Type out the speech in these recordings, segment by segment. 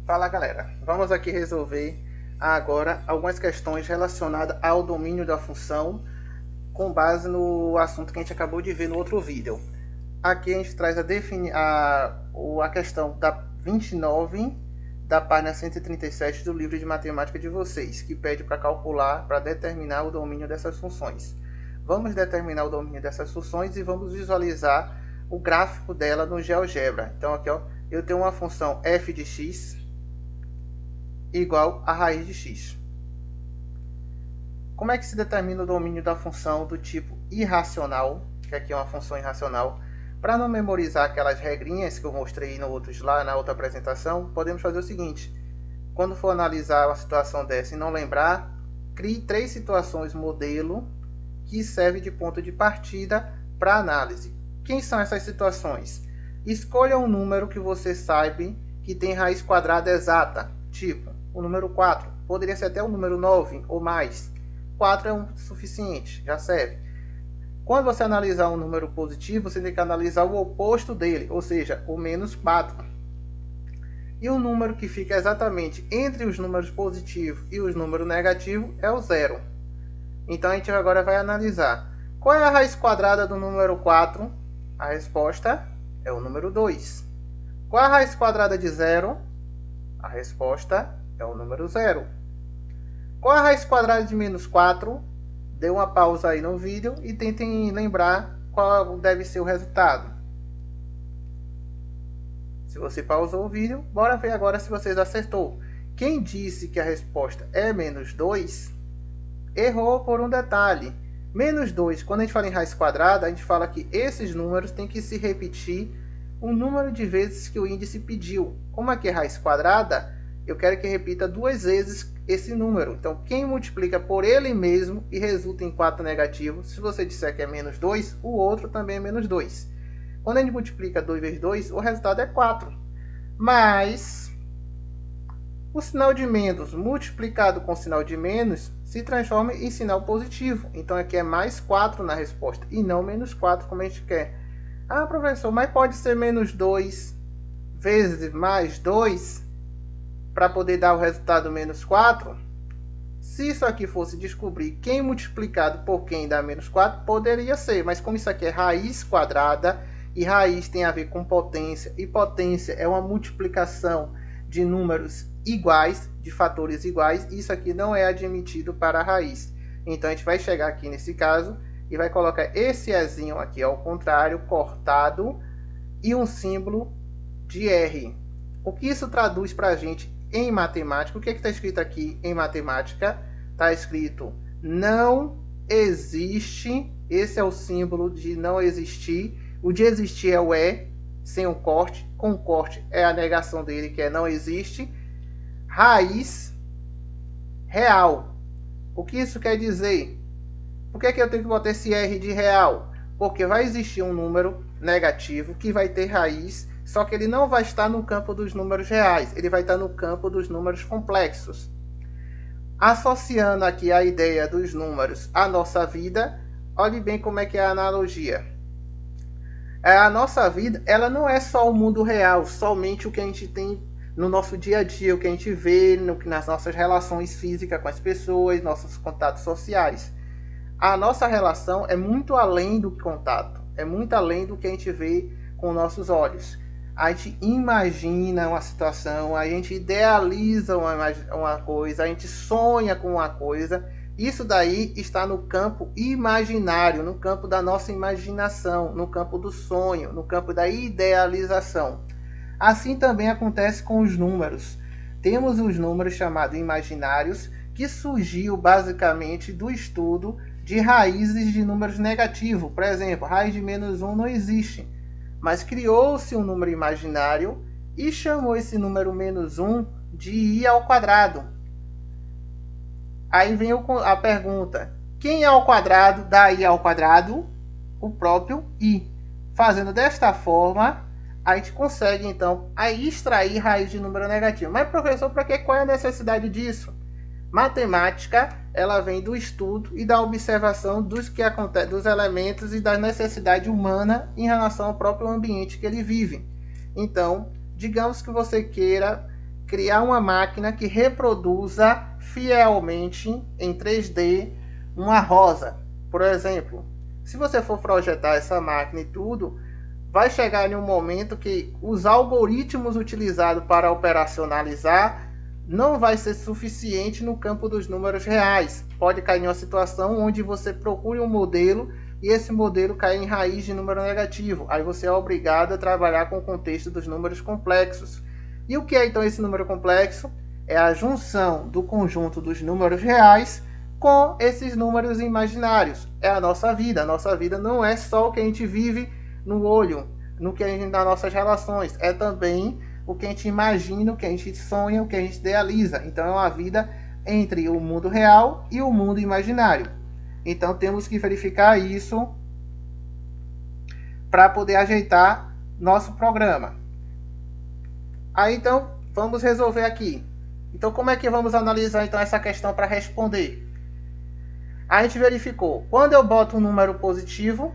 Fala galera, vamos aqui resolver agora algumas questões relacionadas ao domínio da função com base no assunto que a gente acabou de ver no outro vídeo. Aqui a gente traz a questão da 29 da página 137 do livro de matemática de vocês, que pede para calcular, para determinar o domínio dessas funções. Vamos determinar o domínio dessas funções e vamos visualizar o gráfico dela no GeoGebra. Então aqui ó, eu tenho uma função f de x igual a raiz de x. Como é que se determina o domínio da função do tipo irracional, que aqui é uma função irracional? Para não memorizar aquelas regrinhas que eu mostrei lá na outra apresentação, podemos fazer o seguinte: quando for analisar uma situação dessa e não lembrar, crie 3 situações modelo que servem de ponto de partida para análise. Quem são essas situações? Escolha um número que você saiba que tem raiz quadrada exata, tipo o número 4, poderia ser até o número 9 ou mais. 4 é o suficiente, já serve. Quando você analisar um número positivo, você tem que analisar o oposto dele, ou seja, o menos 4. E o número que fica exatamente entre os números positivos e os números negativos é o 0. Então a gente agora vai analisar. Qual é a raiz quadrada do número 4? A resposta é o número 2. Qual é a raiz quadrada de 0? A resposta é o número 0. Qual é a raiz quadrada de menos 4? Dê uma pausa aí no vídeo e tentem lembrar qual deve ser o resultado. Se você pausou o vídeo, bora ver agora se vocês acertou. Quem disse que a resposta é menos 2, errou por um detalhe. Menos 2, quando a gente fala em raiz quadrada, a gente fala que esses números têm que se repetir o número de vezes que o índice pediu. Como aqui é raiz quadrada, eu quero que repita 2 vezes esse número. Então, quem multiplica por ele mesmo e resulta em 4 negativo, se você disser que é menos 2, o outro também é menos 2. Quando a gente multiplica 2 vezes 2, o resultado é 4. Mas o sinal de menos multiplicado com o sinal de menos se transforma em sinal positivo. Então, aqui é mais 4 na resposta e não menos 4 como a gente quer. Ah, professor, mas pode ser menos 2 vezes mais 2 para poder dar o resultado menos 4? Se isso aqui fosse descobrir quem multiplicado por quem dá menos 4, poderia ser. Mas como isso aqui é raiz quadrada, e raiz tem a ver com potência, e potência é uma multiplicação de números iguais, de fatores iguais, isso aqui não é admitido para a raiz. Então a gente vai chegar aqui nesse caso e vai colocar esse Ezinho aqui ao contrário, cortado, e um símbolo de R. O que isso traduz para a gente em matemática? O que está escrito aqui em matemática? Está escrito não existe. Esse é o símbolo de não existir. O de existir é o sem o corte. Com o corte é a negação dele, que é não existe. Raiz real. O que isso quer dizer? Por que eu tenho que botar esse R de real? Porque vai existir um número negativo que vai ter raiz, só que ele não vai estar no campo dos números reais, ele vai estar no campo dos números complexos. Associando aqui a ideia dos números à nossa vida, olhe bem como é que é a analogia. A nossa vida, ela não é só o mundo real, somente o que a gente tem no nosso dia a dia, o que a gente vê nas nossas relações físicas com as pessoas, nossos contatos sociais. A nossa relação é muito além do contato, é muito além do que a gente vê com nossos olhos. A gente imagina uma situação, a gente idealiza uma coisa, a gente sonha com uma coisa. Isso daí está no campo imaginário, no campo da nossa imaginação, no campo do sonho, no campo da idealização. Assim também acontece com os números. Temos os números chamados imaginários, que surgiu basicamente do estudo de raízes de números negativos. Por exemplo, raiz de menos 1 não existe. Mas criou-se um número imaginário e chamou esse número menos 1 de i ao quadrado. Aí vem a pergunta: quem é ao quadrado dá i ao quadrado? O próprio i. Fazendo desta forma, a gente consegue então extrair raiz de número negativo. Mas professor, qual é a necessidade disso? Matemática, ela vem do estudo e da observação dos elementos e da necessidade humana em relação ao próprio ambiente que ele vive. Então, digamos que você queira criar uma máquina que reproduza fielmente em 3D uma rosa. Por exemplo, se você for projetar essa máquina e tudo, vai chegar em um momento que os algoritmos utilizados para operacionalizar não vai ser suficiente no campo dos números reais. Pode cair em uma situação onde você procure um modelo e esse modelo cai em raiz de número negativo. Aí você é obrigado a trabalhar com o contexto dos números complexos. E o que é então esse número complexo? É a junção do conjunto dos números reais com esses números imaginários. É a nossa vida. A nossa vida não é só o que a gente vive no olho, no que a gente, nas nossas relações. É também o que a gente imagina, o que a gente sonha, o que a gente idealiza. Então é uma vida entre o mundo real e o mundo imaginário. Então temos que verificar isso para poder ajeitar nosso programa. Aí então vamos resolver aqui. Então como é que vamos analisar então essa questão para responder? A gente verificou, quando eu boto um número positivo,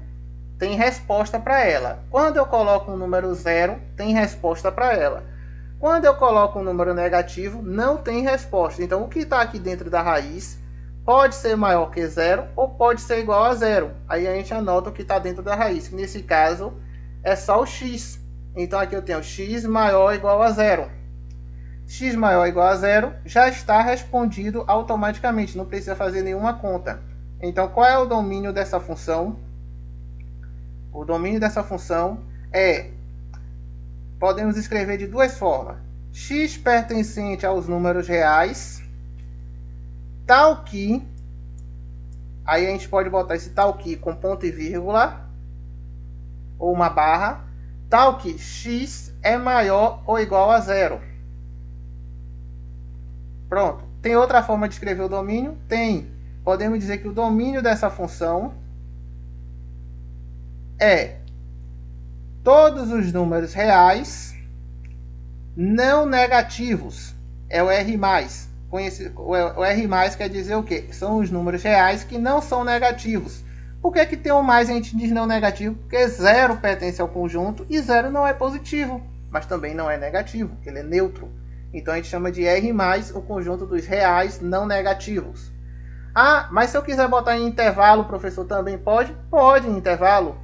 tem resposta para ela. Quando eu coloco um número 0, tem resposta para ela. Quando eu coloco um número negativo, não tem resposta. Então o que está aqui dentro da raiz pode ser maior que 0 ou pode ser igual a 0. Aí a gente anota o que está dentro da raiz, que nesse caso é só o x. Então aqui eu tenho x maior ou igual a 0. X maior ou igual a 0 já está respondido automaticamente, não precisa fazer nenhuma conta. Então qual é o domínio dessa função? O domínio dessa função podemos escrever de duas formas. X pertencente aos números reais, tal que, aí a gente pode botar esse tal que com ponto e vírgula, ou uma barra, tal que x é maior ou igual a 0. Pronto. Tem outra forma de escrever o domínio? Tem. Podemos dizer que o domínio dessa função é todos os números reais não negativos. É o R+. O R+ quer dizer o quê? São os números reais que não são negativos. Por que tem um mais a gente diz não negativo? Porque 0 pertence ao conjunto e 0 não é positivo, mas também não é negativo, ele é neutro. Então a gente chama de R+, o conjunto dos reais não negativos. Ah, mas se eu quiser botar em intervalo, professor, também pode? Pode em intervalo.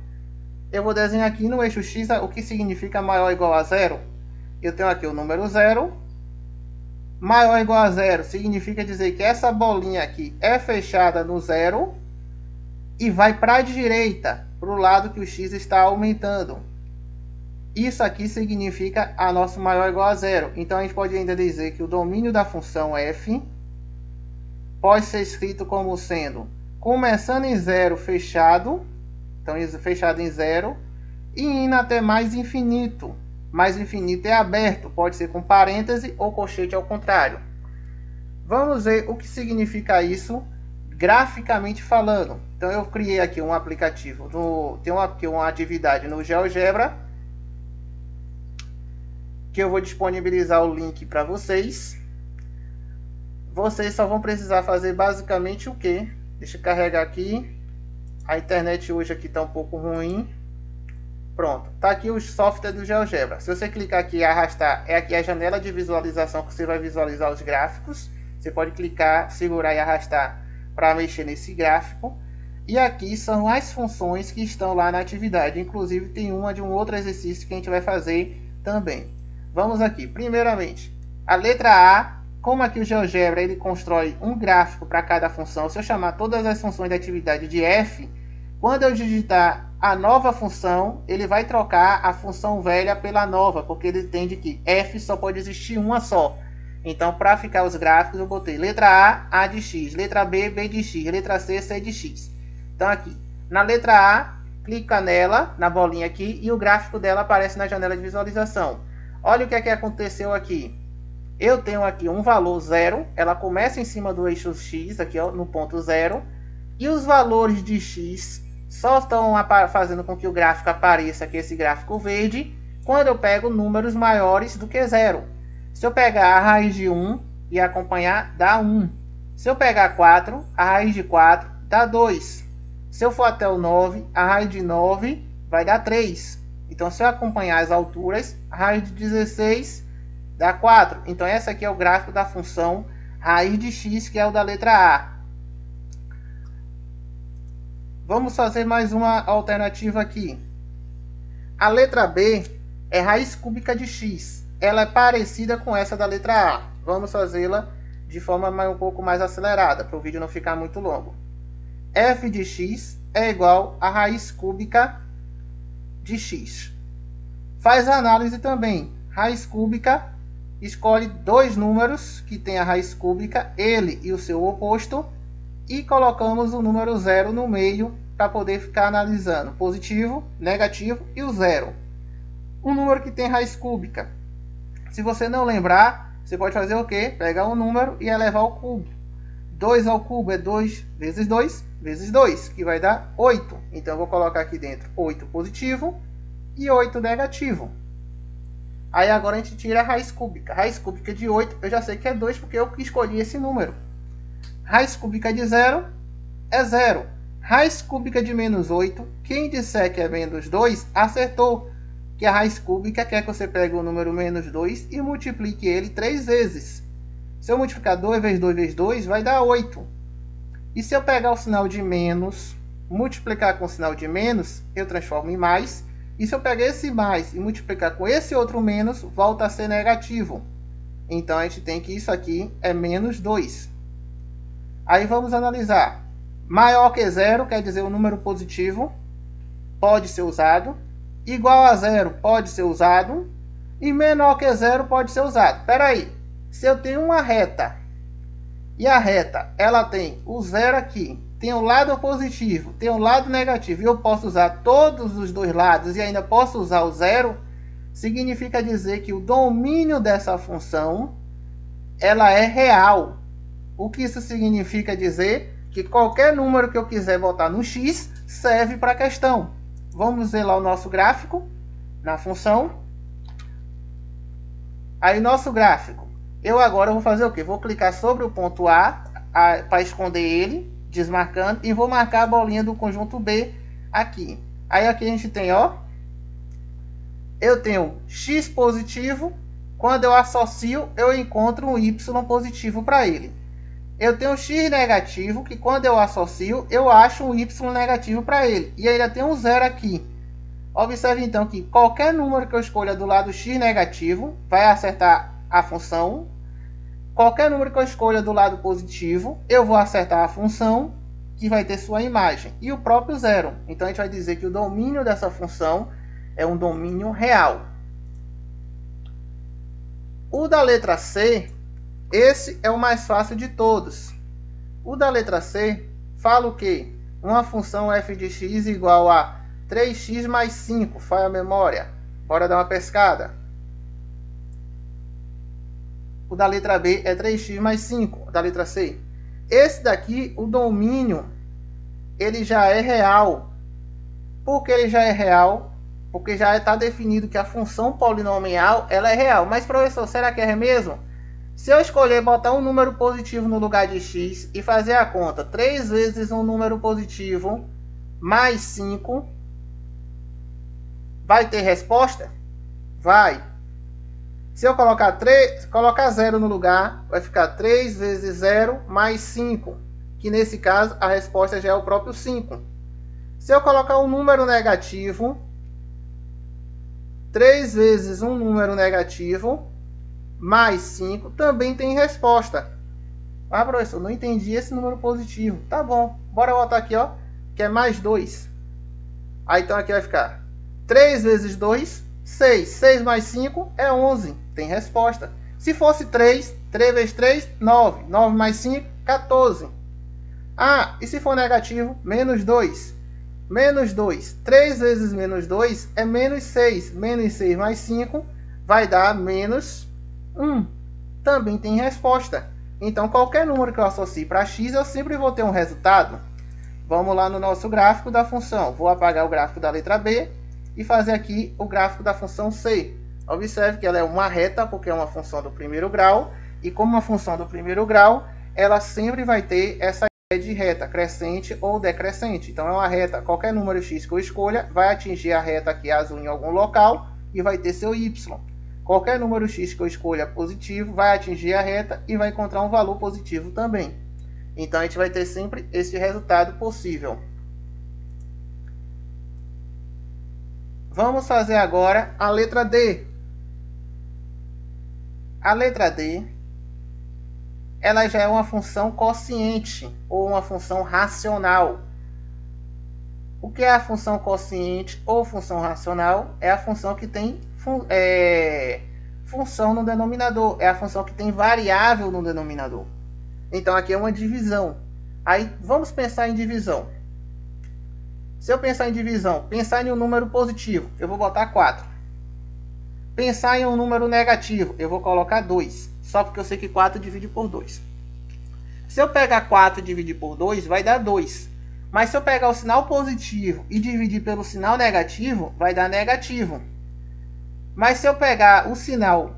Eu vou desenhar aqui no eixo X o que significa maior ou igual a 0. Eu tenho aqui o número 0. Maior ou igual a 0 significa dizer que essa bolinha aqui é fechada no 0 e vai para a direita, para o lado que o x está aumentando. Isso aqui significa a nosso maior ou igual a 0. Então a gente pode ainda dizer que o domínio da função f pode ser escrito como sendo começando em 0 fechado, então fechado em 0, e indo até mais infinito. Mais infinito é aberto, pode ser com parêntese ou colchete ao contrário. Vamos ver o que significa isso graficamente falando. Então eu criei aqui um aplicativo, tenho aqui uma atividade no GeoGebra, que eu vou disponibilizar o link para vocês. Vocês só vão precisar fazer basicamente o que? Deixa eu carregar aqui. A internet hoje aqui está um pouco ruim. Pronto, está aqui o software do GeoGebra. Se você clicar aqui e arrastar, é aqui a janela de visualização que você vai visualizar os gráficos. Você pode clicar, segurar e arrastar para mexer nesse gráfico. E aqui são as funções que estão lá na atividade. Inclusive tem uma de um outro exercício que a gente vai fazer também. Vamos aqui. Primeiramente, a letra A, como aqui o GeoGebra ele constrói um gráfico para cada função. Se eu chamar todas as funções da atividade de f, quando eu digitar a nova função, ele vai trocar a função velha pela nova, porque ele entende que f só pode existir uma só. Então, para ficar os gráficos, eu botei letra A, A de x, letra B, B de x, letra C, C de x. Então, aqui, na letra A, clica nela, na bolinha aqui, e o gráfico dela aparece na janela de visualização. Olha o que é que aconteceu aqui. Eu tenho aqui um valor 0, ela começa em cima do eixo x, aqui ó, no ponto 0, e os valores de x só estão fazendo com que o gráfico apareça aqui, esse gráfico verde, quando eu pego números maiores do que 0. Se eu pegar a raiz de 1 e acompanhar, dá 1. Se eu pegar 4, a raiz de 4 dá 2. Se eu for até o 9, a raiz de 9 vai dar 3. Então, se eu acompanhar as alturas, a raiz de 16 Dá 4. Então esse aqui é o gráfico da função raiz de x, que é o da letra A. Vamos fazer mais uma alternativa aqui. A letra B é raiz cúbica de x. Ela é parecida com essa da letra A. Vamos fazê-la de forma um pouco mais acelerada, para o vídeo não ficar muito longo. F de x é igual a raiz cúbica de x. Faz a análise também. Raiz cúbica, escolhe dois números que tem a raiz cúbica, ele e o seu oposto, e colocamos o número 0 no meio para poder ficar analisando positivo, negativo e o 0. Um número que tem raiz cúbica. Se você não lembrar, você pode fazer o quê? Pegar um número e elevar ao cubo. 2 ao cubo é 2 vezes 2 vezes 2, que vai dar 8. Então eu vou colocar aqui dentro 8 positivo e 8 negativo. Aí agora a gente tira a raiz cúbica. Raiz cúbica de 8, eu já sei que é 2 porque eu escolhi esse número. Raiz cúbica de 0 é 0. Raiz cúbica de menos 8, quem disser que é menos 2, acertou. Que a raiz cúbica quer que você pegue o número menos 2 e multiplique ele 3 vezes. Se eu multiplicar 2 vezes 2 vezes 2, vai dar 8. E se eu pegar o sinal de menos, multiplicar com o sinal de menos, eu transformo em mais. E se eu pegar esse mais e multiplicar com esse outro menos, volta a ser negativo. Então a gente tem que isso aqui é menos 2. Aí vamos analisar. Maior que 0 quer dizer o número positivo, pode ser usado. Igual a 0 pode ser usado. E menor que 0 pode ser usado. Espera aí. Se eu tenho uma reta e a reta ela tem o 0 aqui, tem o lado positivo, tem o lado negativo, e eu posso usar todos os dois lados e ainda posso usar o 0, significa dizer que o domínio dessa função ela é real. O que isso significa dizer? Que qualquer número que eu quiser botar no x serve para a questão. Vamos ver lá o nosso gráfico na função. Aí nosso gráfico. Eu agora vou fazer o quê? Vou clicar sobre o ponto A para esconder ele, desmarcando, e vou marcar a bolinha do conjunto B aqui. Aí aqui a gente tem, ó, eu tenho x positivo, quando eu associo, eu encontro um y positivo para ele. Eu tenho x negativo, que quando eu associo, eu acho um y negativo para ele. E ainda tem um 0 aqui. Observe então que qualquer número que eu escolha do lado x negativo vai acertar a função. Qualquer número que eu escolha do lado positivo, eu vou acertar a função, que vai ter sua imagem. E o próprio 0. Então a gente vai dizer que o domínio dessa função é um domínio real. O da letra C, esse é o mais fácil de todos. O da letra C fala o quê? Uma função f de x igual a 3x mais 5. Faz a memória. Bora dar uma pescada. O da letra B é 3x mais 5. Da letra C. Esse daqui, o domínio, ele já é real. Por que ele já é real? Porque já está definido que a função polinomial ela é real. Mas, professor, será que é mesmo? Se eu escolher botar um número positivo no lugar de x e fazer a conta 3 vezes um número positivo mais 5, vai ter resposta? Vai. Se eu colocar 0 no lugar, vai ficar 3 vezes 0 mais 5, que nesse caso a resposta já é o próprio 5. Se eu colocar um número negativo, 3 vezes um número negativo mais 5 também tem resposta. Ah, professor, não entendi esse número positivo. Tá bom, bora voltar aqui, ó, que é mais 2. Aí então aqui vai ficar 3 vezes 2, 6. 6 mais 5 é 11. Tem resposta. Se fosse 3, 3 vezes 3, 9. 9 mais 5, 14. Ah, e se for negativo, menos 2. Menos 2. 3 vezes menos 2 é menos 6. Menos 6 mais 5 vai dar menos 1. Também tem resposta. Então, qualquer número que eu associe para x, eu sempre vou ter um resultado. Vamos lá no nosso gráfico da função. Vou apagar o gráfico da letra B e fazer aqui o gráfico da função C. Observe que ela é uma reta, porque é uma função do primeiro grau. E como uma função do primeiro grau, ela sempre vai ter essa ideia de reta crescente ou decrescente. Então, é uma reta, qualquer número x que eu escolha, vai atingir a reta aqui azul em algum local e vai ter seu y. qualquer número x que eu escolha positivo vai atingir a reta e vai encontrar um valor positivo também. Então a gente vai ter sempre esse resultado possível. Vamos fazer agora a letra D. A letra D, ela já é uma função quociente ou uma função racional. O que é a função quociente ou função racional? É a função que tem função no denominador, é a função que tem variável no denominador. Então aqui é uma divisão. Aí vamos pensar em divisão. Se eu pensar em divisão, pensar em um número positivo, eu vou botar 4. Pensar em um número negativo, eu vou colocar 2, só porque eu sei que 4 divide por 2. Se eu pegar 4 e dividir por 2, vai dar 2. Mas se eu pegar o sinal positivo e dividir pelo sinal negativo, vai dar negativo. Mas se eu pegar o sinal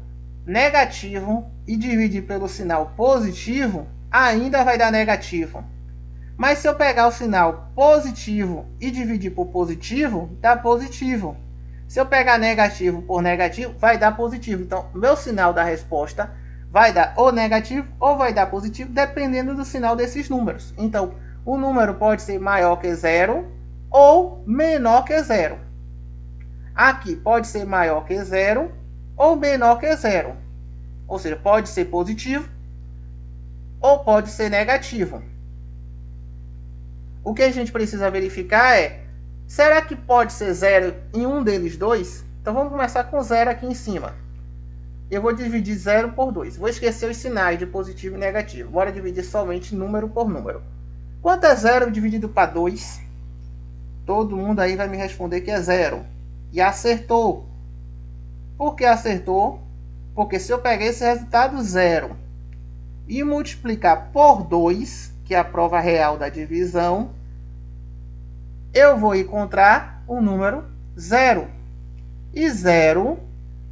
negativo e dividir pelo sinal positivo, ainda vai dar negativo. Mas se eu pegar o sinal positivo e dividir por positivo, dá positivo. Se eu pegar negativo por negativo, vai dar positivo. Então, o meu sinal da resposta vai dar ou negativo ou vai dar positivo, dependendo do sinal desses números. Então, o número pode ser maior que 0 ou menor que 0. Aqui pode ser maior que 0 ou menor que 0. Ou seja, pode ser positivo ou pode ser negativo. O que a gente precisa verificar é, será que pode ser 0 em um deles dois? Então vamos começar com 0 aqui em cima. Eu vou dividir 0 por 2. Vou esquecer os sinais de positivo e negativo. Bora dividir somente número por número. Quanto é 0 dividido para 2? Todo mundo aí vai me responder que é 0. E acertou. Por que acertou? Porque se eu pegar esse resultado 0 e multiplicar por 2, que é a prova real da divisão, eu vou encontrar o número 0. E 0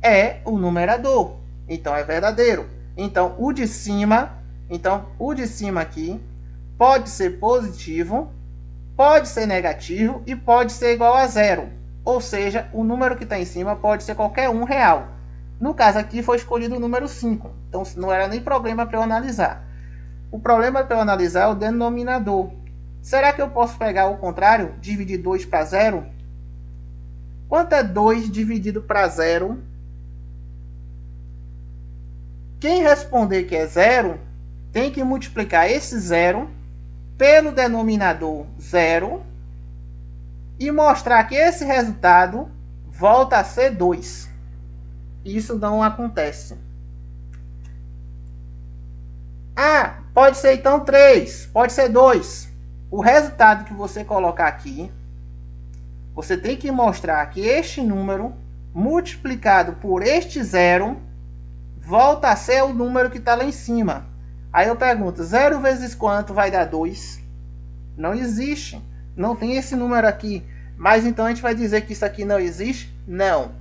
é o numerador. Então é verdadeiro. Então o de cima aqui pode ser positivo, pode ser negativo e pode ser igual a 0. Ou seja, o número que está em cima pode ser qualquer um real. No caso aqui foi escolhido o número 5. Então não era nem problema para eu analisar. O problema para eu analisar é o denominador. Será que eu posso pegar o contrário? Dividir 2 para 0? Quanto é 2 dividido para 0? Quem responder que é 0, tem que multiplicar esse 0 pelo denominador 0 e mostrar que esse resultado volta a ser 2. Isso não acontece. Ah, pode ser então 3, pode ser 2. O resultado que você colocar aqui, você tem que mostrar que este número multiplicado por este 0 volta a ser o número que está lá em cima. Aí eu pergunto, 0 vezes quanto vai dar 2? Não existe. Não tem esse número aqui. Mas então a gente vai dizer que isso aqui não existe? Não.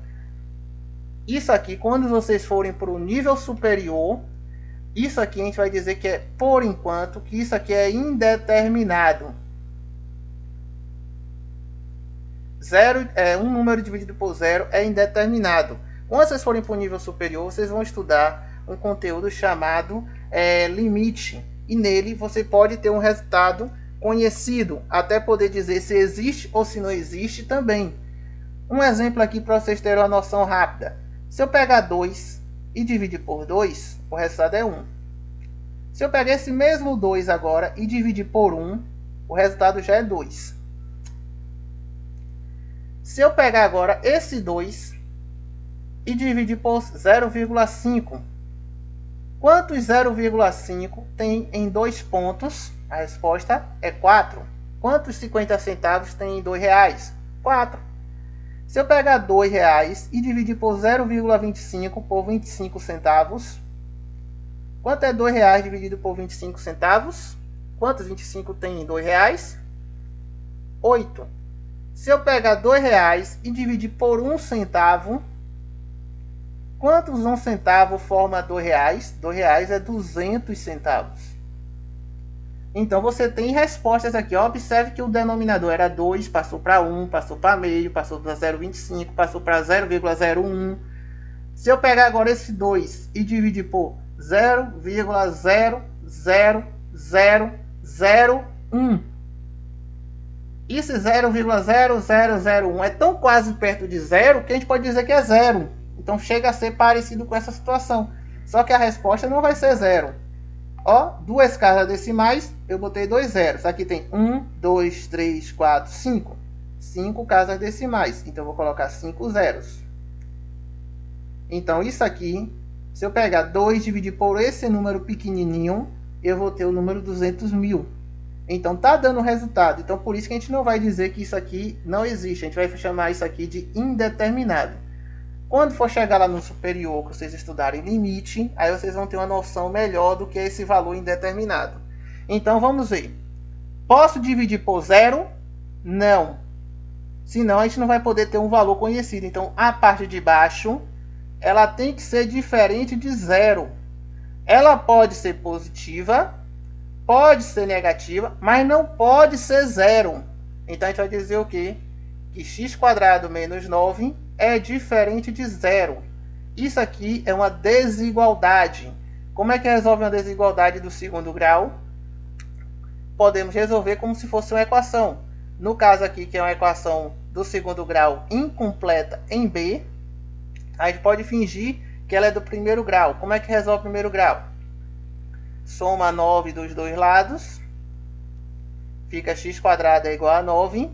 Isso aqui, quando vocês forem para o nível superior, isso aqui a gente vai dizer que é por enquanto, que isso aqui é indeterminado. Um número dividido por 0 é indeterminado. Quando vocês forem para o nível superior, vocês vão estudar um conteúdo chamado limite. E nele você pode ter um resultado conhecido, até poder dizer se existe ou se não existe também. Um exemplo aqui para vocês terem uma noção rápida. Se eu pegar 2 e dividir por 2, o resultado é 1. Se eu pegar esse mesmo 2 agora e dividir por 1, o resultado já é 2. Se eu pegar agora esse 2 e dividir por 0,5, quantos 0,5 tem em 2 pontos? A resposta é 4. Quantos 50 centavos tem em R$2? 4. Se eu pegar R$2 e dividir por 0,25 por 25 centavos, quanto é R$2 dividido por 25 centavos? Quantos 25 tem em R$2? 8. Se eu pegar R$2 e dividir por 1 centavo, quantos 1 centavo forma R$2? R$2 é 200 centavos. Então você tem respostas aqui. Observe que o denominador era 2, passou para 1, passou para meio, passou para 0,25, passou para 0,01. Se eu pegar agora esse 2 e dividir por 0,00001, esse 0,0001 é tão quase perto de zero que a gente pode dizer que é zero. Então chega a ser parecido com essa situação. Só que a resposta não vai ser zero. Ó, duas casas decimais, eu botei 2 zeros. Aqui tem 1, 2, 3, 4, 5. 5 casas decimais. Então eu vou colocar 5 zeros. Então isso aqui, se eu pegar 2 e dividir por esse número pequenininho, eu vou ter o número 200.000. Então tá dando resultado. Então por isso que a gente não vai dizer que isso aqui não existe. A gente vai chamar isso aqui de indeterminado. Quando for chegar lá no superior, que vocês estudarem limite, aí vocês vão ter uma noção melhor do que é esse valor indeterminado. Então vamos ver. Posso dividir por zero? Não. Senão a gente não vai poder ter um valor conhecido. Então a parte de baixo, ela tem que ser diferente de zero. Ela pode ser positiva, pode ser negativa, mas não pode ser zero. Então a gente vai dizer o quê? Que x² menos 9 é diferente de zero. Isso aqui é uma desigualdade. Como é que resolve uma desigualdade do segundo grau? Podemos resolver como se fosse uma equação. No caso aqui, que é uma equação do segundo grau incompleta em B, a gente pode fingir que ela é do primeiro grau. Como é que resolve o primeiro grau? Soma 9 dos dois lados. Fica x² é igual a 9.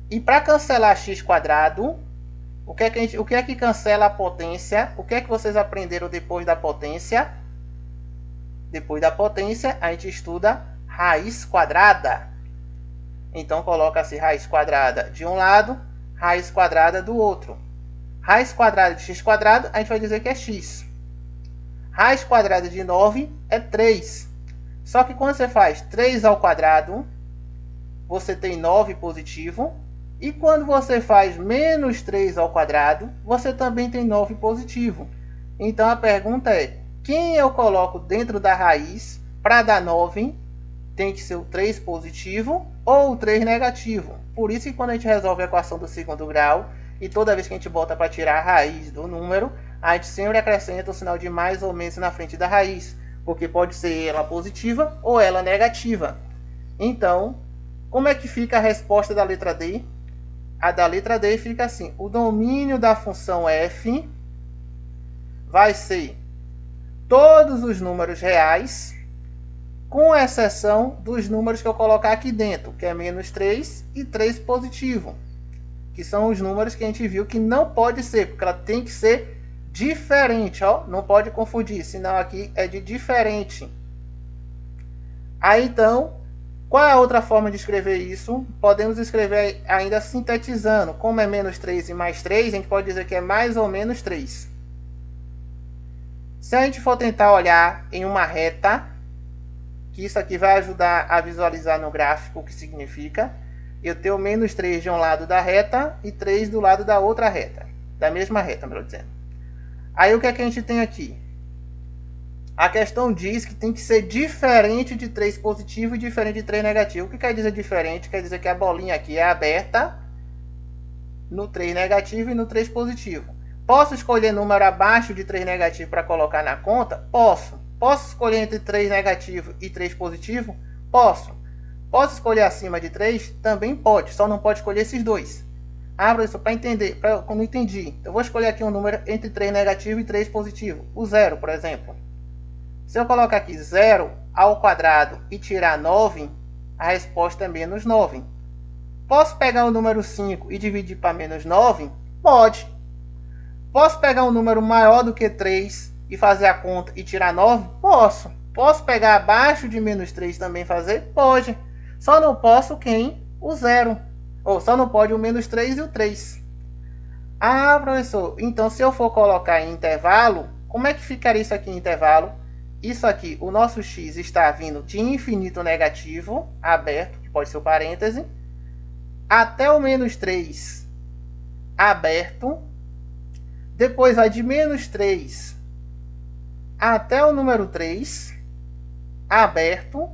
E para cancelar x², o que é que cancela a potência? O que é que vocês aprenderam depois da potência? Depois da potência, a gente estuda raiz quadrada. Então, coloca-se raiz quadrada de um lado, raiz quadrada do outro. Raiz quadrada de x², a gente vai dizer que é x. Raiz quadrada de 9 é 3. Só que quando você faz 3 ao quadrado, você tem 9 positivo. E quando você faz menos 3 ao quadrado, você também tem 9 positivo. Então a pergunta é, quem eu coloco dentro da raiz para dar 9? Tem que ser o 3 positivo ou o 3 negativo. Por isso que quando a gente resolve a equação do segundo grau, e toda vez que a gente bota para tirar a raiz do número, a gente sempre acrescenta o sinal de mais ou menos na frente da raiz, porque pode ser ela positiva ou ela negativa. Então, como é que fica a resposta da letra D? A da letra D fica assim: o domínio da função f vai ser todos os números reais, com exceção dos números que eu colocar aqui dentro, que é menos 3 e 3 positivo, que são os números que a gente viu que não pode ser, porque ela tem que ser diferente, ó, não pode confundir, senão aqui é de diferente. Aí então, qual é a outra forma de escrever isso? Podemos escrever ainda sintetizando. Como é menos 3 e mais 3, a gente pode dizer que é mais ou menos 3. Se a gente for tentar olhar em uma reta, que isso aqui vai ajudar a visualizar no gráfico o que significa, eu tenho menos 3 de um lado da reta e 3 do lado da outra reta. Da mesma reta, melhor dizendo. Aí o que é que a gente tem aqui? A questão diz que tem que ser diferente de 3 positivo e diferente de 3 negativo. O que quer dizer diferente? Quer dizer que a bolinha aqui é aberta no 3 negativo e no 3 positivo. Posso escolher número abaixo de 3 negativo para colocar na conta? Posso. Posso escolher entre 3 negativo e 3 positivo? Posso. Posso escolher acima de 3? Também pode. Só não pode escolher esses dois. Ah, professor, para entender, eu não entendi. Eu vou escolher aqui um número entre 3 negativo e 3 positivo. O 0, por exemplo. Se eu colocar aqui 0 ao quadrado e tirar 9, a resposta é menos 9. Posso pegar o número 5 e dividir para menos 9? Pode. Posso pegar um número maior do que 3 e fazer a conta e tirar 9? Posso. Posso pegar abaixo de menos 3 também fazer? Pode. Só não posso quem? O 0. Ou só não pode o menos 3 e o 3. Ah, professor, então se eu for colocar em intervalo, como é que ficaria isso aqui em intervalo? Isso aqui, o nosso x está vindo de infinito negativo, aberto, que pode ser o parêntese, até o menos 3, aberto. Depois vai de menos 3 até o número 3, aberto.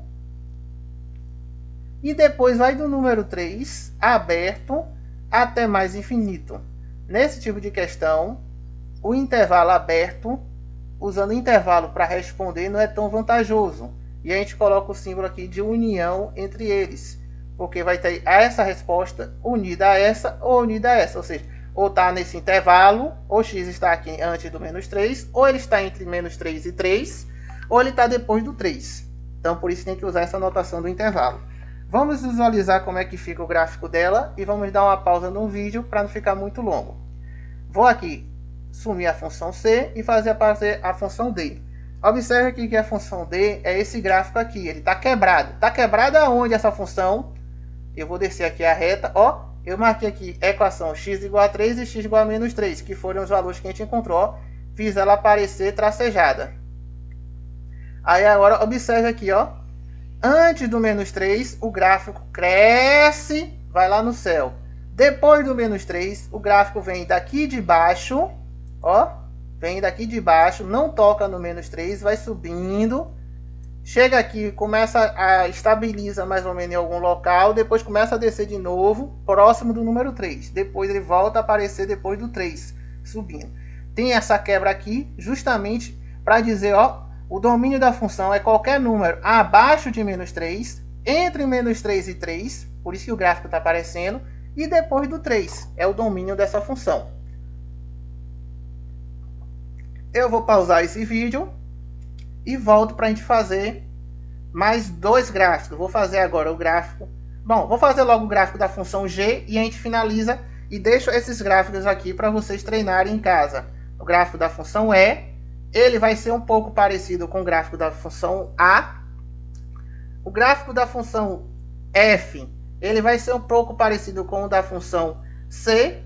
E depois vai do número 3, aberto, até mais infinito. Nesse tipo de questão, o intervalo aberto, usando intervalo para responder, não é tão vantajoso. E a gente coloca o símbolo aqui de união entre eles, porque vai ter essa resposta unida a essa ou unida a essa, ou seja, ou está nesse intervalo, ou x está aqui antes do menos 3, ou ele está entre menos 3 e 3, ou ele está depois do 3. Então, por isso tem que usar essa notação do intervalo. Vamos visualizar como é que fica o gráfico dela e vamos dar uma pausa no vídeo para não ficar muito longo. Vou aqui sumir a função C e fazer a função D. Observe aqui que a função D é esse gráfico aqui, ele está quebrado. Está quebrado aonde essa função? Eu vou descer aqui a reta, ó, eu marquei aqui equação x igual a 3 e x igual a menos 3, que foram os valores que a gente encontrou, ó, fiz ela aparecer tracejada. Aí agora observe aqui, ó, antes do menos 3, o gráfico cresce, vai lá no céu. Depois do menos 3, o gráfico vem daqui de baixo, ó, vem daqui de baixo, não toca no menos 3, vai subindo, chega aqui, começa a estabiliza mais ou menos em algum local, depois começa a descer de novo, próximo do número 3. Depois ele volta a aparecer depois do 3, subindo. Tem essa quebra aqui, justamente para dizer, ó, o domínio da função é qualquer número abaixo de menos 3, entre menos 3 e 3, por isso que o gráfico está aparecendo, e depois do 3, é o domínio dessa função. Eu vou pausar esse vídeo e volto para a gente fazer mais dois gráficos. Vou fazer agora o gráfico. Bom, vou fazer logo o gráfico da função g e a gente finaliza e deixo esses gráficos aqui para vocês treinarem em casa. O gráfico da função e, ele vai ser um pouco parecido com o gráfico da função a. O gráfico da função f, ele vai ser um pouco parecido com o da função c.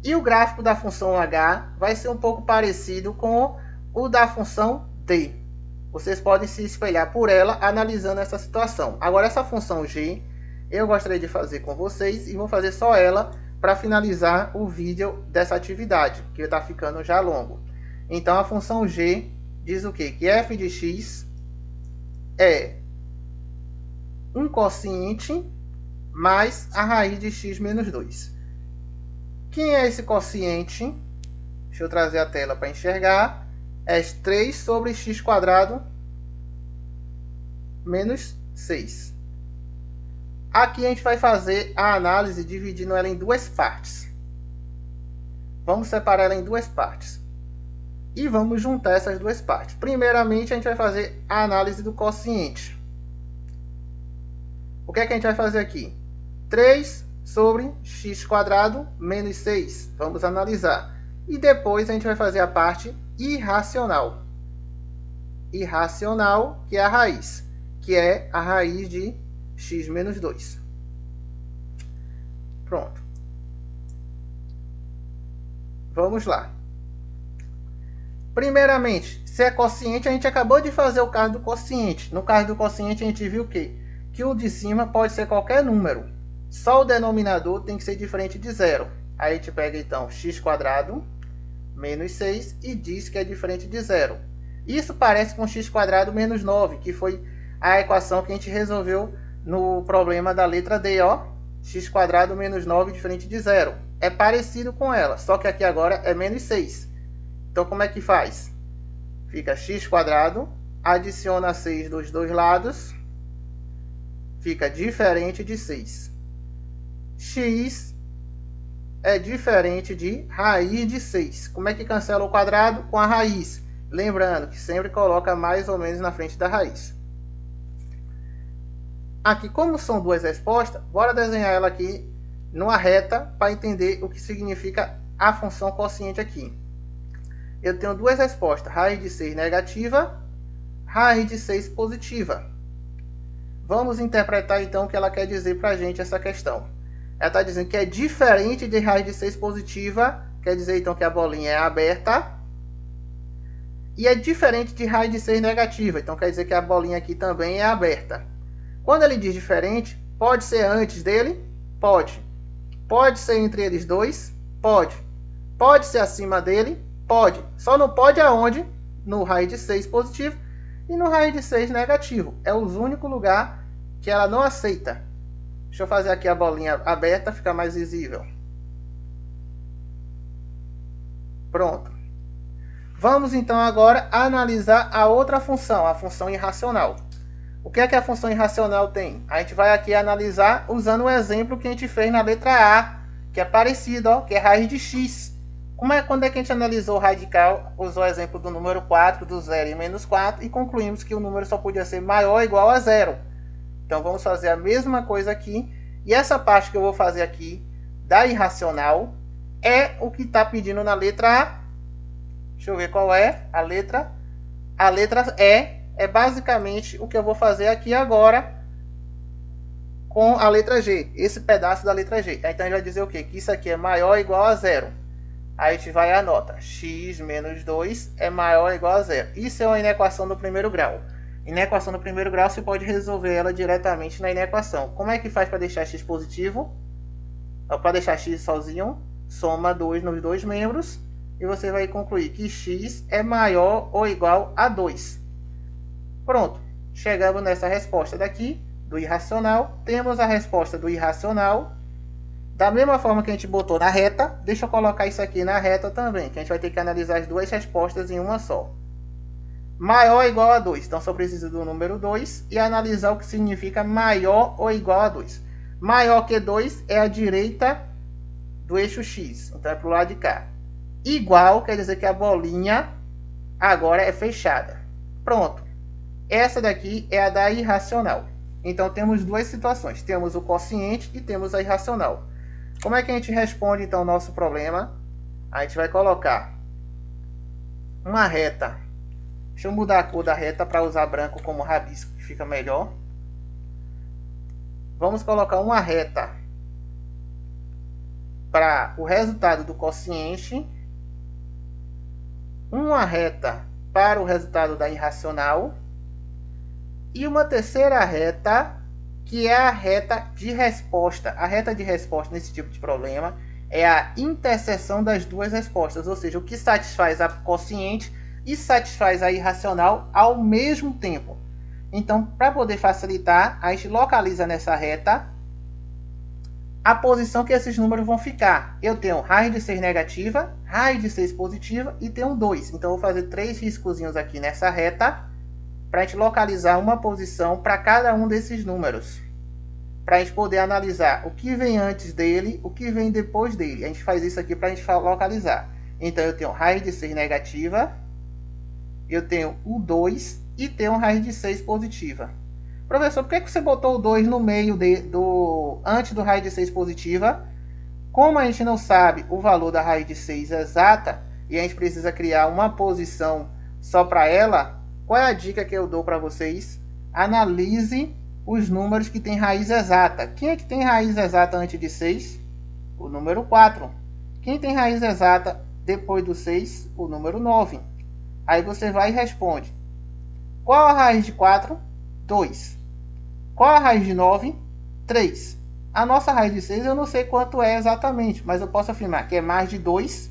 E o gráfico da função h vai ser um pouco parecido com o da função d. Vocês podem se espelhar por ela analisando essa situação. Agora essa função g eu gostaria de fazer com vocês e vou fazer só ela para finalizar o vídeo dessa atividade, que está ficando já longo. Então a função g diz o quê? Que f de x é um quociente mais a raiz de x menos 2. Quem é esse quociente? Deixa eu trazer a tela para enxergar. É 3 sobre x quadrado menos 6. Aqui a gente vai fazer a análise dividindo ela em duas partes. Vamos separar ela em duas partes. E vamos juntar essas duas partes. Primeiramente, a gente vai fazer a análise do quociente. O que é que a gente vai fazer aqui? 3 sobre x quadrado menos 6. Vamos analisar. E depois a gente vai fazer a parte irracional. Irracional, que é a raiz. Que é a raiz de x menos 2. Pronto. Vamos lá. Primeiramente, se é quociente, a gente acabou de fazer o caso do quociente. No caso do quociente, a gente viu o quê? Que o de cima pode ser qualquer número. Só o denominador tem que ser diferente de zero. Aí a gente pega então x quadrado menos 6 e diz que é diferente de zero. Isso parece com x quadrado menos 9, que foi a equação que a gente resolveu no problema da letra D, ó. X quadrado menos 9 diferente de zero. É parecido com ela, só que aqui agora é menos 6. Então como é que faz? Fica x quadrado, adiciona 6 dos dois lados, fica diferente de 6. X é diferente de raiz de 6. Como é que cancela o quadrado? Com a raiz. Lembrando que sempre coloca mais ou menos na frente da raiz. Aqui, como são duas respostas, bora desenhar ela aqui numa reta para entender o que significa a função quociente aqui. Eu tenho duas respostas, raiz de 6 negativa, raiz de 6 positiva. Vamos interpretar então o que ela quer dizer para a gente essa questão. Ela está dizendo que é diferente de raiz de 6 positiva, quer dizer então que a bolinha é aberta. E é diferente de raiz de 6 negativa, então quer dizer que a bolinha aqui também é aberta. Quando ele diz diferente, pode ser antes dele? Pode. Pode ser entre eles dois? Pode. Pode ser acima dele? Pode. Só não pode aonde? No raiz de 6 positivo e no raiz de 6 negativo. É o único lugar que ela não aceita. Deixa eu fazer aqui a bolinha aberta, fica mais visível. Pronto. Vamos então agora analisar a outra função, a função irracional. O que é que a função irracional tem? A gente vai aqui analisar usando o exemplo que a gente fez na letra A, que é parecido, ó, que é raiz de x. Quando é que a gente analisou o radical, usou o exemplo do número 4, do 0 e menos 4, e concluímos que o número só podia ser maior ou igual a 0. Então vamos fazer a mesma coisa aqui. E essa parte que eu vou fazer aqui, da irracional, é o que está pedindo na letra A. Deixa eu ver qual é a letra. A letra E é basicamente o que eu vou fazer aqui agora com a letra G. Esse pedaço da letra G. Então a gente vai dizer o quê? Que isso aqui é maior ou igual a 0. Aí a gente vai e anota. X menos 2 é maior ou igual a 0. Isso é uma inequação do primeiro grau. Inequação do primeiro grau, você pode resolver ela diretamente na inequação. Como é que faz para deixar x positivo? Para deixar x sozinho, soma 2 nos dois membros. E você vai concluir que x é maior ou igual a 2. Pronto. Chegamos nessa resposta daqui, do irracional. Temos a resposta do irracional. Da mesma forma que a gente botou na reta, deixa eu colocar isso aqui na reta também, que a gente vai ter que analisar as duas respostas em uma só. Maior ou igual a 2. Então só preciso do número 2 e analisar o que significa maior ou igual a 2. Maior que 2 é a direita do eixo x, então é para o lado de cá. Igual quer dizer que a bolinha agora é fechada. Pronto. Essa daqui é a da irracional. Então temos duas situações. Temos o quociente e temos a irracional. Como é que a gente responde então o nosso problema? A gente vai colocar uma reta. Deixa eu mudar a cor da reta para usar branco como rabisco, que fica melhor. Vamos colocar uma reta para o resultado do quociente. Uma reta para o resultado da irracional. E uma terceira reta, que é a reta de resposta. A reta de resposta nesse tipo de problema é a interseção das duas respostas, ou seja, o que satisfaz a quociente e satisfaz a irracional ao mesmo tempo. Então, para poder facilitar, a gente localiza nessa reta a posição que esses números vão ficar. Eu tenho raiz de 6 negativa, raiz de 6 positiva e tenho 2. Então, eu vou fazer 3 riscozinhos aqui nessa reta para a gente localizar uma posição para cada um desses números. Para a gente poder analisar o que vem antes dele, o que vem depois dele. A gente faz isso aqui para a gente localizar. Então, eu tenho raiz de 6 negativa, eu tenho o 2 e tenho raiz de 6 positiva. Professor, por que você botou o 2 no meio antes do raiz de 6 positiva? Como a gente não sabe o valor da raiz de 6 exata, e a gente precisa criar uma posição só para ela, qual é a dica que eu dou para vocês? Analise os números que têm raiz exata. Quem é que tem raiz exata antes de 6? O número 4. Quem tem raiz exata depois do 6? O número 9. Aí você vai e responde. Qual a raiz de 4? 2. Qual a raiz de 9? 3. A nossa raiz de 6 eu não sei quanto é exatamente, mas eu posso afirmar que é mais de 2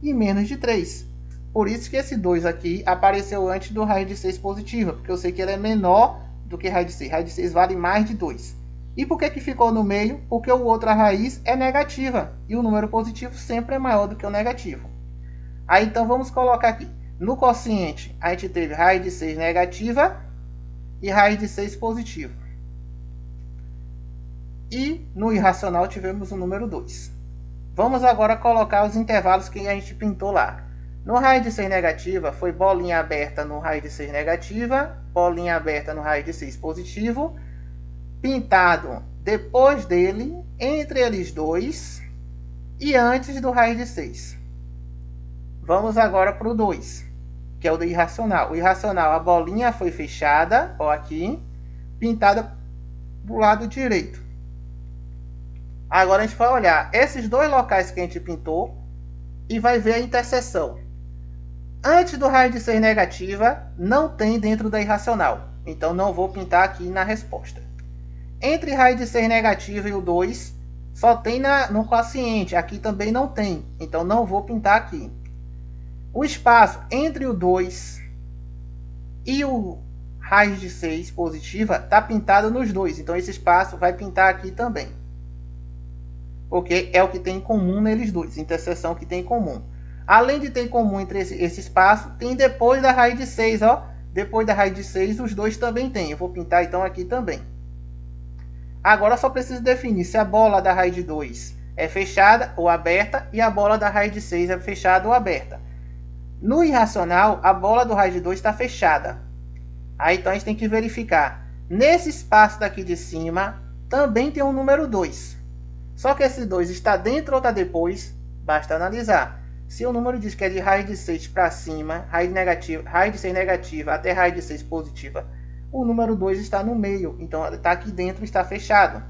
e menos de 3. Por isso que esse 2 aqui apareceu antes do raiz de 6 positiva, porque eu sei que ele é menor do que raiz de 6. Raiz de 6 vale mais de 2. E por que ficou no meio? Porque o outra raiz é negativa, e o número positivo sempre é maior do que o negativo. Aí então vamos colocar aqui. No quociente, a gente teve raiz de 6 negativa e raiz de 6 positiva. E no irracional tivemos o número 2. Vamos agora colocar os intervalos que a gente pintou lá. No raiz de 6 negativa, foi bolinha aberta no raiz de 6 negativa, bolinha aberta no raiz de 6 positivo, pintado depois dele, entre eles dois, e antes do raiz de 6. Vamos agora para o 2, que é o do irracional. O irracional, a bolinha foi fechada, ó aqui, pintada do lado direito. Agora a gente vai olhar esses dois locais que a gente pintou e vai ver a interseção. Antes do raiz de 6 negativa, não tem dentro da irracional. Então não vou pintar aqui na resposta. Entre raiz de 6 negativa e o 2, só tem no quociente. Aqui também não tem. Então não vou pintar aqui. O espaço entre o 2 e o raiz de 6 positiva está pintado nos dois. Então esse espaço vai pintar aqui também. Porque é o que tem em comum neles dois. Interseção que tem em comum. Além de ter em comum entre esse espaço, tem depois da raiz de 6, ó. Depois da raiz de 6, os dois também tem. Eu vou pintar então aqui também. Agora só preciso definir se a bola da raiz de 2 é fechada ou aberta e a bola da raiz de 6 é fechada ou aberta. No irracional, a bola do raiz de 2 está fechada. Aí então a gente tem que verificar. Nesse espaço daqui de cima, também tem um número 2. Só que esse 2 está dentro ou está depois? Basta analisar. Se o número diz que é de raiz de 6 para cima, raiz de 6 negativa até raiz de 6 positiva, o número 2 está no meio. Então está aqui dentro, está fechado.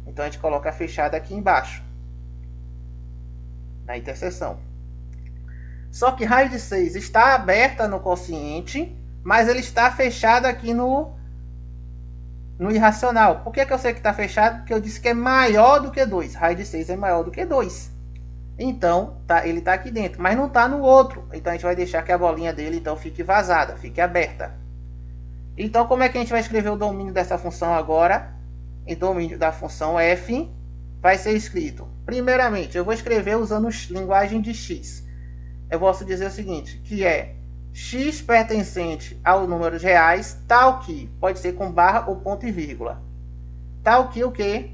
Então a gente coloca fechado aqui embaixo, na interseção. Só que raiz de 6 está aberta no quociente, mas ele está fechado aqui no irracional. Por que eu sei que está fechado? Porque eu disse que é maior do que 2. Raiz de 6 é maior do que 2. Então, ele está aqui dentro, mas não está no outro. Então, a gente vai deixar que a bolinha dele então fique vazada, fique aberta. Então, como é que a gente vai escrever o domínio dessa função agora? O domínio da função f vai ser escrito. Primeiramente, eu vou escrever usando linguagem de x. Eu posso dizer o seguinte, que é x pertencente aos números reais, tal que, pode ser com barra ou ponto e vírgula, tal que o que?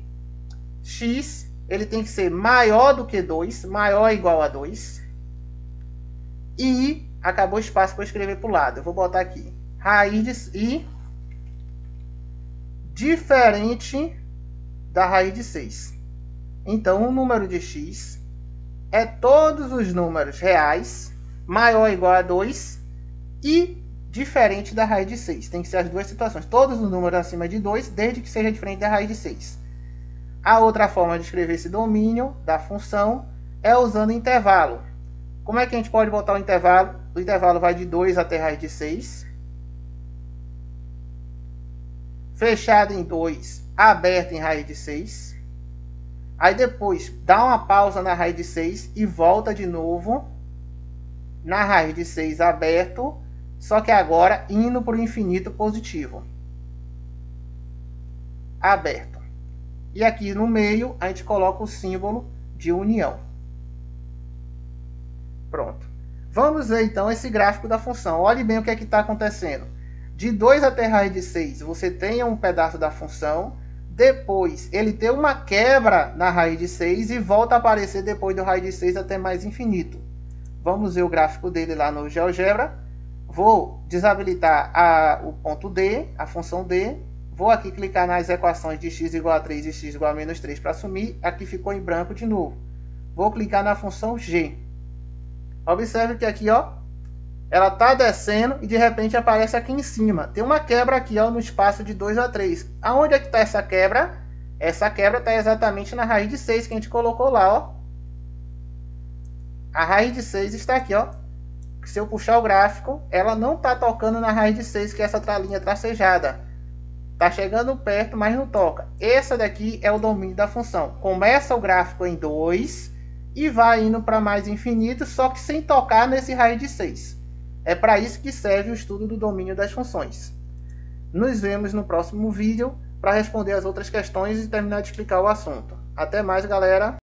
X, ele tem que ser maior do que 2, maior ou igual a 2, e acabou o espaço para eu escrever para o lado. Eu vou botar aqui, raiz de i diferente da raiz de 6. Então, o número de x é todos os números reais, maior ou igual a 2, e diferente da raiz de 6. Tem que ser as duas situações. Todos os números acima de 2, desde que seja diferente da raiz de 6. A outra forma de escrever esse domínio da função é usando intervalo. Como é que a gente pode botar o intervalo? O intervalo vai de 2 até raiz de 6. Fechado em 2, aberto em raiz de 6. Aí depois dá uma pausa na raiz de 6 e volta de novo na raiz de 6 aberto, só que agora indo para o infinito positivo. Aberto. E aqui no meio a gente coloca o símbolo de união. Pronto. Vamos ver então esse gráfico da função. Olhe bem o que é que está acontecendo. De 2 até raiz de 6, você tem um pedaço da função. Depois ele tem uma quebra na raiz de 6 e volta a aparecer depois do raiz de 6 até mais infinito. Vamos ver o gráfico dele lá no GeoGebra. Vou desabilitar o ponto D, a função D. Vou aqui clicar nas equações de x igual a 3 e x igual a menos 3 para sumir. Aqui ficou em branco de novo. Vou clicar na função G. Observe que aqui, ó, ela está descendo e de repente aparece aqui em cima. Tem uma quebra aqui, ó, no espaço de 2 a 3. Aonde é que está essa quebra? Essa quebra está exatamente na raiz de 6 que a gente colocou lá, ó. A raiz de 6 está aqui, ó. Se eu puxar o gráfico, ela não está tocando na raiz de 6, que é essa linha tracejada. Está chegando perto, mas não toca. Essa daqui é o domínio da função. Começa o gráfico em 2 e vai indo para mais infinito, só que sem tocar nesse raiz de 6. É para isso que serve o estudo do domínio das funções. Nos vemos no próximo vídeo para responder as outras questões e terminar de explicar o assunto. Até mais, galera!